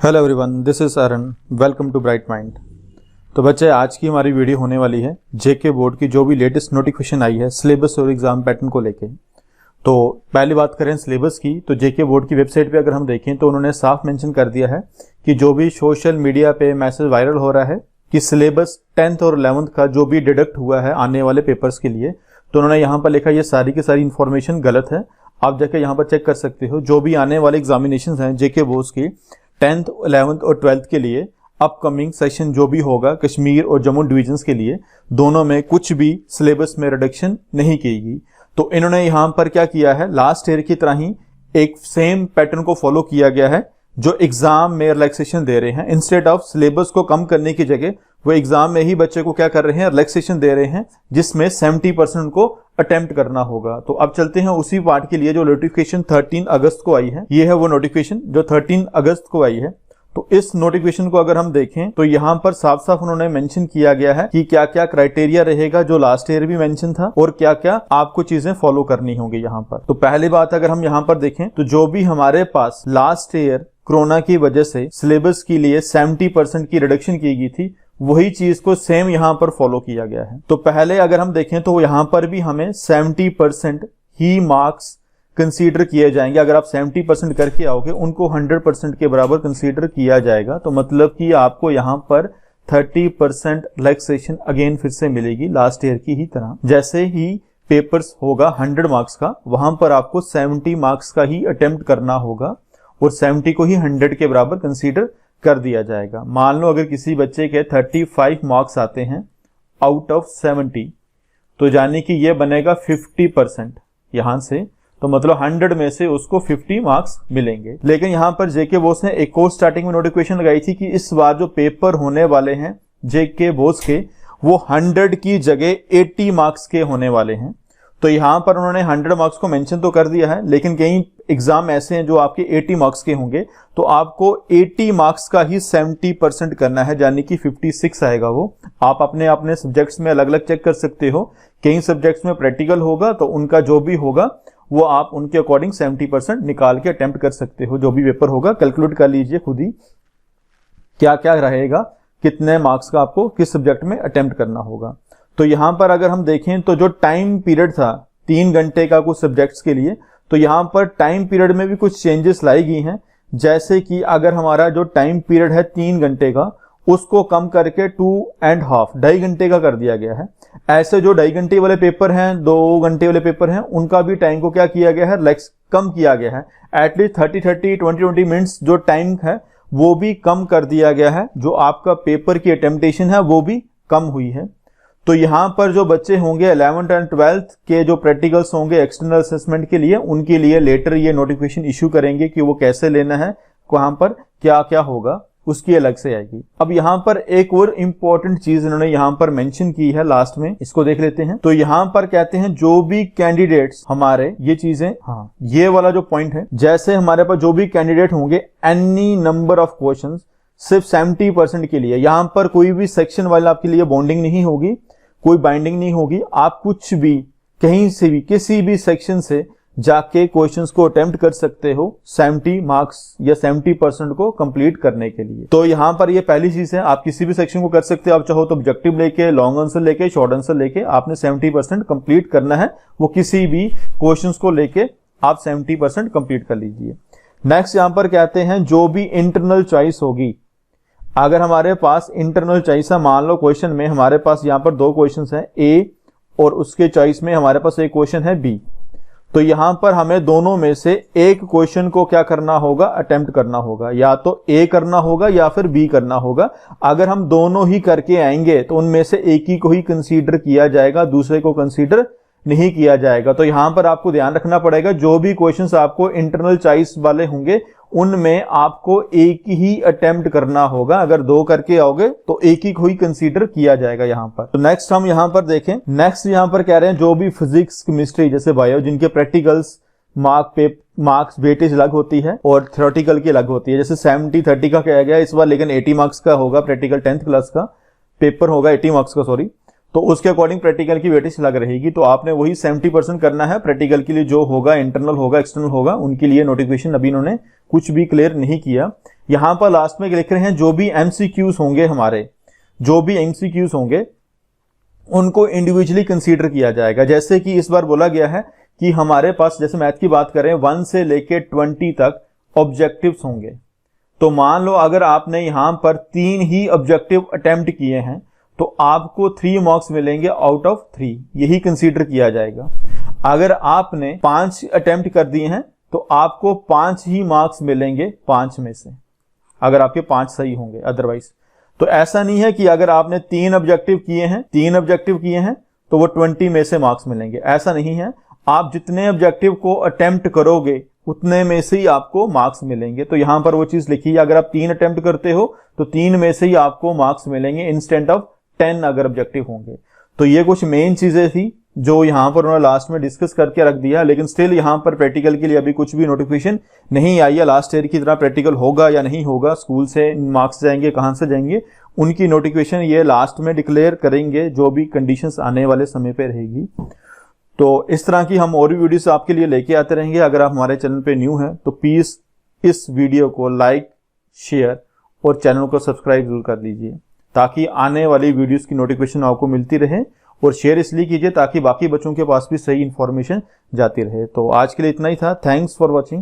Hello everyone, this is Arun. Welcome to bright mind. तो बच्चे, आज की हमारी वीडियो होने वाली है जेके बोर्ड की जो भी लेटेस्ट नोटिफिकेशन आई है सिलेबस और एग्जाम पैटर्न को लेके। तो पहली बात करें सिलेबस की, तो जेके बोर्ड की वेबसाइट पे अगर हम देखें तो उन्होंने साफ मेंशन कर दिया है कि जो भी सोशल मीडिया पे मैसेज वायरल हो रहा है कि सिलेबस 10th और 11th का जो भी डिडक्ट हुआ है आने वाले पेपर्स के लिए, तो उन्होंने यहाँ पर लिखा ये सारी की सारी इन्फॉर्मेशन गलत है। आप जाके यहाँ पर चेक कर सकते हो। जो भी आने वाले एग्जामिनेशन हैं जेके बोर्ड की 10th, 11th और 12th के लिए अपकमिंग सेशन जो भी होगा कश्मीर और जम्मू डिवीजन्स के लिए, दोनों में कुछ भी सिलेबस में रिडक्शन नहीं की गई। तो इन्होंने यहाँ पर क्या किया है, लास्ट ईयर की तरह ही एक सेम पैटर्न को फॉलो किया गया है जो एग्जाम में रिलैक्सेशन दे रहे हैं। इंस्टेड ऑफ सिलेबस को कम करने की जगह वो एग्जाम में ही बच्चे को क्या कर रहे हैं, रिलैक्सेशन दे रहे हैं, जिसमें 70% को अटेम्प्ट करना होगा। तो अब चलते हैं उसी पार्ट के लिए जो नोटिफिकेशन 13 अगस्त को आई है। ये है वो नोटिफिकेशन जो 13 अगस्त को आई है। तो इस नोटिफिकेशन को अगर हम देखें तो यहाँ पर साफ साफ उन्होंने मेंशन किया गया है कि क्या क्या क्राइटेरिया रहेगा, जो लास्ट ईयर भी मेंशन था, और क्या क्या आपको चीजें फॉलो करनी होंगी यहाँ पर। तो पहली बात अगर हम यहाँ पर देखें तो जो भी हमारे पास लास्ट ईयर कोरोना की वजह से सिलेबस के लिए 70% की रिडक्शन की गई थी, वही चीज को सेम यहाँ पर फॉलो किया गया है। तो पहले अगर हम देखें तो यहाँ पर भी हमें 70% ही मार्क्स कंसीडर किए जाएंगे। अगर आप 70% करके आओगे उनको 100% के बराबर कंसीडर किया जाएगा। तो मतलब कि आपको यहाँ पर 30% रिलैक्सेशन अगेन फिर से मिलेगी लास्ट ईयर की ही तरह। जैसे ही पेपर्स होगा 100 मार्क्स का, वहां पर आपको 70 मार्क्स का ही अटेम्प्ट करना होगा और 70 को ही 100 के बराबर कंसीडर कर दिया जाएगा। मान लो अगर किसी बच्चे के 35 मार्क्स आते हैं आउट ऑफ 70, तो यानी कि ये बनेगा 50% यहां से। तो मतलब 100 में से उसको 50 मार्क्स मिलेंगे। लेकिन यहां पर जेके बोस ने एक और स्टार्टिंग में नोटिफिकेशन लगाई थी कि इस बार जो पेपर होने वाले हैं जेके बोस के, वो 100 की जगह 80 मार्क्स के होने वाले हैं। तो यहां पर उन्होंने 100 मार्क्स को मेंशन तो कर दिया है, लेकिन कई एग्जाम ऐसे हैं जो आपके 80 मार्क्स के होंगे, तो आपको 80 मार्क्स का ही 70% करना है, यानी कि 56 आएगा वो। आप अपने अपने सब्जेक्ट्स में अलग अलग चेक कर सकते हो। कई सब्जेक्ट्स में प्रैक्टिकल होगा तो उनका जो भी होगा वो आप उनके अकॉर्डिंग 70% निकाल के अटेम्प्ट कर सकते हो। जो भी पेपर होगा कैलकुलेट कर लीजिए खुद ही क्या क्या रहेगा, कितने मार्क्स का आपको किस सब्जेक्ट में अटेम्प्ट करना होगा। तो यहां पर अगर हम देखें तो जो टाइम पीरियड था 3 घंटे का कुछ सब्जेक्ट्स के लिए, तो यहां पर टाइम पीरियड में भी कुछ चेंजेस लाई गई हैं। जैसे कि अगर हमारा जो टाइम पीरियड है 3 घंटे का, उसको कम करके 2.5 घंटे का कर दिया गया है। ऐसे जो 2.5 घंटे वाले पेपर हैं, 2 घंटे वाले पेपर हैं, उनका भी टाइम को क्या किया गया है, कम किया गया है। एटलीस्ट 30, 20 मिनट्स जो टाइम है वो भी कम कर दिया गया है। जो आपका पेपर की अटेम्प्टेशन है वो भी कम हुई है। तो यहाँ पर जो बच्चे होंगे 11th एंड 12th के जो प्रैक्टिकल्स होंगे एक्सटर्नल असेसमेंट के लिए, उनके लिए लेटर ये नोटिफिकेशन इश्यू करेंगे कि वो कैसे लेना है, वहां पर क्या क्या होगा, उसकी अलग से आएगी। अब यहाँ पर एक और इम्पोर्टेंट चीज इन्होंने यहाँ पर मेंशन की है लास्ट में, इसको देख लेते हैं। तो यहाँ पर कहते हैं जो भी कैंडिडेट्स हमारे, ये चीजें, हाँ ये वाला जो पॉइंट है, जैसे हमारे पास जो भी कैंडिडेट होंगे एनी नंबर ऑफ क्वेश्चन सिर्फ 70% के लिए, यहाँ पर कोई भी सेक्शन वाला आपके लिए बॉन्डिंग नहीं होगी, कोई बाइंडिंग नहीं होगी। आप कुछ भी कहीं से भी किसी भी सेक्शन से जाके क्वेश्चंस को अटेम्प्ट कर सकते हो 70 मार्क्स या 70% को कंप्लीट करने के लिए। तो यहाँ पर ये पहली चीज है, आप किसी भी सेक्शन को कर सकते हो। आप चाहो तो ऑब्जेक्टिव लेके, लॉन्ग आंसर लेके, शॉर्ट आंसर लेके आपने 70% कंप्लीट करना है। वो किसी भी क्वेश्चंस को लेके आप 70% कंप्लीट कर लीजिए। नेक्स्ट यहाँ पर कहते हैं जो भी इंटरनल चॉइस होगी, अगर हमारे पास इंटरनल चॉइस है, मान लो क्वेश्चन में हमारे पास यहाँ पर 2 क्वेश्चन है ए और उसके चॉइस में हमारे पास एक क्वेश्चन है बी, तो यहां पर हमें दोनों में से एक क्वेश्चन को क्या करना होगा, अटेम्प्ट करना होगा। या तो ए करना होगा या फिर बी करना होगा। अगर हम दोनों ही करके आएंगे तो उनमें से एक ही को ही कंसीडर किया जाएगा, दूसरे को कंसीडर नहीं किया जाएगा। तो यहां पर आपको ध्यान रखना पड़ेगा, जो भी क्वेश्चंस आपको इंटरनल चॉइस वाले होंगे उनमें आपको एक ही अटेम्प्ट करना होगा। अगर 2 करके आओगे तो एक ही को ही कंसीडर किया जाएगा यहाँ पर। तो नेक्स्ट हम यहाँ पर देखें, नेक्स्ट यहाँ पर कह रहे हैं जो भी फिजिक्स, केमिस्ट्री जैसे बायो, जिनके प्रैक्टिकल्स मार्क्स वेटेज अलग होती है और थ्योरेटिकल की अलग होती है। जैसे 70-30 का कहा गया इस बार, लेकिन 80 मार्क्स का होगा प्रैक्टिकल, 10th क्लास का पेपर होगा 80 मार्क्स का, सॉरी। तो उसके अकॉर्डिंग प्रैक्टिकल की वेटेज अलग रहेगी। तो आपने वही 70% करना है प्रैक्टिकल के लिए, जो होगा इंटरनल होगा एक्सटर्नल होगा, उनके लिए नोटिफिकेशन अभी इन्होंने कुछ भी क्लियर नहीं किया। यहां पर लास्ट में लिख रहे हैं जो भी एमसीक्यूज होंगे हमारे, जो भी एमसीक्यूज होंगे उनको इंडिविजुअली कंसीडर किया जाएगा। जैसे कि इस बार बोला गया है कि हमारे पास, जैसे मैथ की बात करें, 1 से लेके 20 तक ऑब्जेक्टिव्स होंगे। तो मान लो अगर आपने यहां पर 3 ही ऑब्जेक्टिव अटेम्प्ट किए हैं तो आपको 3 मार्क्स मिलेंगे आउट ऑफ 3, यही कंसीडर किया जाएगा। अगर आपने 5 अटेम्प्ट कर दिए हैं तो आपको 5 ही मार्क्स मिलेंगे 5 में से, अगर आपके 5 सही होंगे। अदरवाइज तो ऐसा नहीं है कि अगर आपने 3 ऑब्जेक्टिव किए हैं तो वो 20 में से मार्क्स मिलेंगे, ऐसा नहीं है। आप जितने ऑब्जेक्टिव को अटेम्प्ट करोगे उतने में से ही आपको मार्क्स मिलेंगे। तो यहां पर वो चीज लिखी है, अगर आप 3 अटेम्प्ट करते हो तो 3 में से ही आपको मार्क्स मिलेंगे इंस्टेंट ऑफ 10 अगर ऑब्जेक्टिव होंगे। तो ये कुछ मेन चीजें थी जो यहां पर उन्होंने लास्ट में डिस्कस करके रख दिया, लेकिन स्टिल यहां पर प्रैक्टिकल के लिए अभी कुछ भी नोटिफिकेशन नहीं आई है। लास्ट ईयर की तरह प्रैक्टिकल होगा या नहीं होगा, स्कूल से मार्क्स जाएंगे, कहां से जाएंगे, उनकी नोटिफिकेशन ये लास्ट में डिक्लेयर करेंगे, जो भी कंडीशंस आने वाले समय पे रहेगी। तो इस तरह की हम और भी वीडियोस आपके लिए लेके आते रहेंगे। अगर आप हमारे चैनल पे न्यू हैं तो प्लीज इस वीडियो को लाइक, शेयर और चैनल को सब्सक्राइब जरूर कर लीजिए, ताकि आने वाली वीडियोस की नोटिफिकेशन आपको मिलती रहे। और शेयर इसलिए कीजिए ताकि बाकी बच्चों के पास भी सही इंफॉर्मेशन जाती रहे। तो आज के लिए इतना ही था। Thanks for watching.